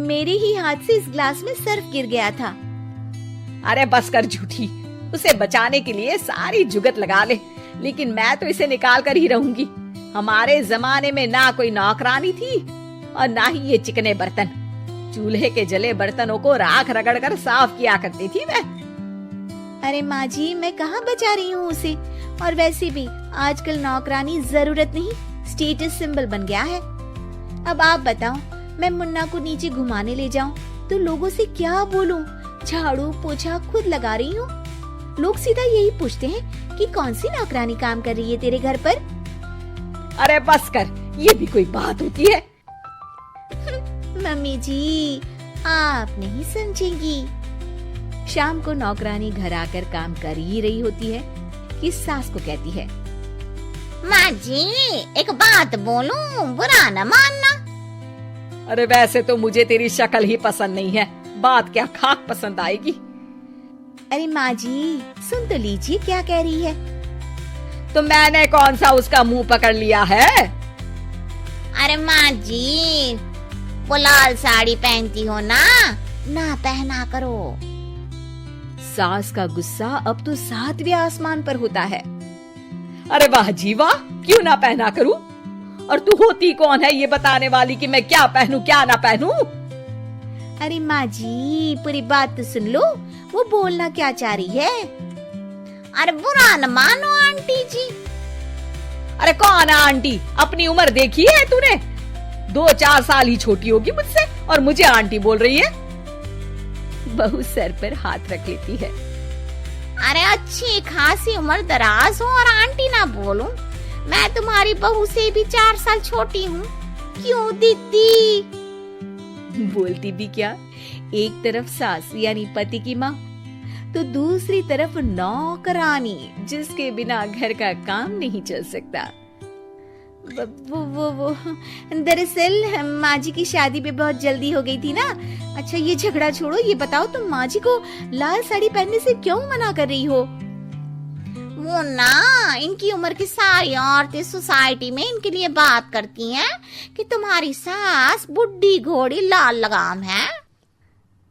मेरे ही हाथ से इस ग्लास में सर्फ गिर गया था। अरे बस कर झूठी, उसे बचाने के लिए सारी जुगत लगा ले, लेकिन मैं तो इसे निकाल कर ही रहूंगी। हमारे जमाने में ना कोई नौकरानी थी और ना ही ये चिकने बर्तन। चूल्हे के जले बर्तनों को राख रगड़ कर साफ किया करती थी मैं। अरे माँ जी, मैं कहाँ बचा रही हूँ उसे। और वैसे भी आजकल नौकरानी जरूरत नहीं, स्टेटस सिंबल बन गया है। अब आप बताओ, मैं मुन्ना को नीचे घुमाने ले जाऊं तो लोगों से क्या बोलूं? झाड़ू पोछा खुद लगा रही हूँ। लोग सीधा यही पूछते हैं कि कौन सी नौकरानी काम कर रही है तेरे घर पर। अरे बस कर, ये भी कोई बात होती है? मम्मी जी, आप नहीं समझेंगी। शाम को नौकरानी घर आकर काम कर ही रही होती है कि सास को कहती है, माँ जी एक बात बोलूं, बुरा न मानना। अरे वैसे तो मुझे तेरी शक्ल ही पसंद नहीं है, बात क्या खाक पसंद आएगी। अरे माँ जी, सुन तो लीजिए क्या कह रही है। तो मैंने कौन सा उसका मुंह पकड़ लिया है? अरे माँ जी, वो लाल साड़ी पहनती हो ना पहना करो। सास का गुस्सा अब तो 7वें आसमान पर होता है। अरे वाह जी वाह, क्यों ना पहना करूं? और तू होती कौन है ये बताने वाली कि मैं क्या पहनूं क्या ना पहनूं? अरे माँ जी, पूरी बात तो सुन लो, वो बोलना क्या चाह रही है। अरे बुरा न मानो आंटी जी। अरे कौन है आंटी? अपनी उम्र देखी है तूने? 2-4 साल ही छोटी होगी मुझसे और मुझे आंटी बोल रही है। बहू सर पर हाथ रख लेती है। अरे अच्छी खासी उम्र दराज हो और आंटी ना बोलूं? मैं तुम्हारी बहू से भी 4 साल छोटी हूँ। क्यों दीदी? बोलती भी क्या, एक तरफ सास यानी पति की माँ, तो दूसरी तरफ नौकरानी जिसके बिना घर का काम नहीं चल सकता। वो दरअसल माँ जी की शादी पे बहुत जल्दी हो गई थी ना। अच्छा ये झगड़ा छोड़ो, ये बताओ तुम माँ जी को लाल साड़ी पहनने से क्यों मना कर रही हो? वो ना, इनकी उम्र की सारी औरतें सोसाइटी में इनके लिए बात करती हैं कि तुम्हारी सास बुढ़ी घोड़ी लाल लगाम है।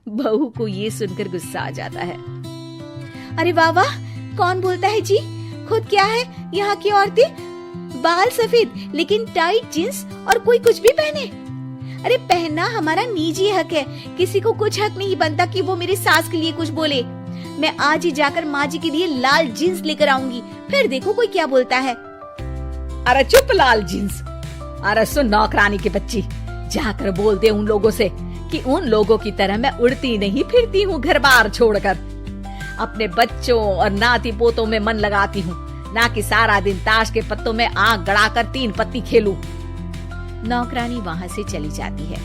बहू को ये सुनकर गुस्सा आ जाता है। अरे वाह वाह, कौन बोलता है जी? खुद क्या है यहाँ की औरतें, बाल सफेद लेकिन टाइट जींस और कोई कुछ भी पहने। अरे पहनना हमारा निजी हक है, किसी को कुछ हक नहीं बनता कि वो मेरी सास के लिए कुछ बोले। मैं आज ही जाकर माँ जी के लिए लाल जींस लेकर आऊंगी, फिर देखो कोई क्या बोलता है। अरे चुप लाल जींस। अरे सुन नौकरानी की बच्ची, जाकर बोल दे उन लोगों से कि उन लोगों की तरह मैं उड़ती नहीं फिरती हूँ घर बार छोड़कर। अपने बच्चों और नाती पोतों में मन लगाती हूँ, ना कि सारा दिन ताश के पत्तों में आंख गड़ाकर 3 पत्ती खेलूं। नौकरानी वहाँ से चली जाती है।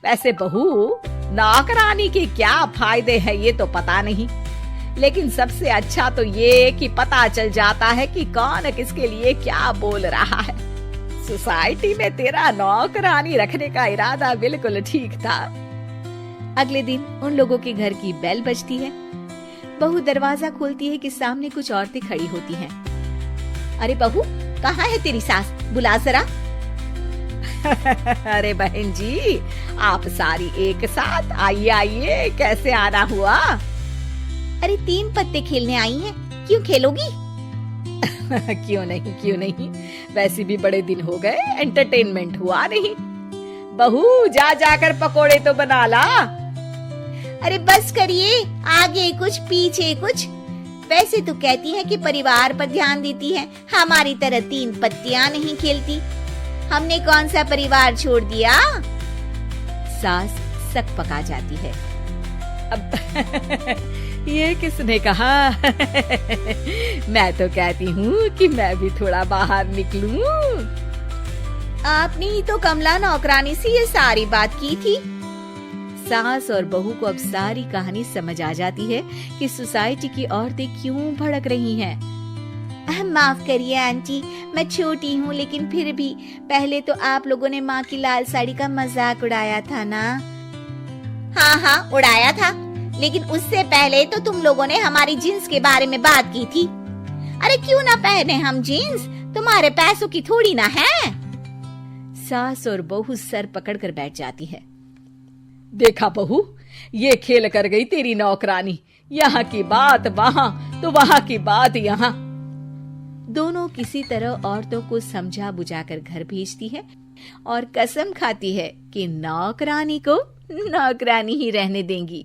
वैसे बहू, नौकरानी के क्या फायदे हैं ये तो पता नहीं, लेकिन सबसे अच्छा तो ये कि पता चल जाता है कि कौन किसके लिए क्या बोल रहा है। सोसाइटी में तेरा नौकरानी रखने का इरादा बिल्कुल ठीक था। अगले दिन उन लोगों के घर की बेल बजती है। बहू दरवाजा खोलती है कि सामने कुछ औरतें खड़ी होती हैं। अरे बहू, कहाँ है तेरी सास? बुला जरा। अरे बहन जी, आप सारी एक साथ आइए आइए, कैसे आना हुआ? अरे 3 पत्ते खेलने आई हैं, क्यों खेलोगी? क्यों नहीं, वैसे भी बड़े दिन हो गए, एंटरटेनमेंट हुआ नहीं। बहू जा जाकर पकोड़े तो बना ला। अरे बस करिए, आगे कुछ पीछे कुछ। वैसे तो कहती है कि परिवार पर ध्यान देती है, हमारी तरह 3 पत्तियां नहीं खेलती। हमने कौन सा परिवार छोड़ दिया? सास सक पका जाती है। अब ये किसने कहा? मैं तो कहती हूँ कि मैं भी थोड़ा बाहर निकलूं। आपने ही तो कमला नौकरानी से ये सारी बात की थी। सास और बहू को अब सारी कहानी समझ आ जाती है कि सोसाइटी की औरतें क्यों भड़क रही हैं। माफ करिए आंटी, मैं छोटी हूँ लेकिन फिर भी पहले तो आप लोगों ने माँ की लाल साड़ी का मजाक उड़ाया था ना। हाँ उड़ाया था, लेकिन उससे पहले तो तुम लोगों ने हमारी जीन्स के बारे में बात की थी। अरे क्यों ना पहने हम जीन्स, तुम्हारे पैसों की थोड़ी ना है। सास और बहू सर पकड़कर बैठ जाती है। देखा बहू, ये खेल कर गई तेरी नौकरानी। यहाँ की बात वहां तो वहां की बात यहाँ। दोनों किसी तरह औरतों को समझा बुझाकर घर भेजती है और कसम खाती है कि नौकरानी को नौकरानी ही रहने देंगी।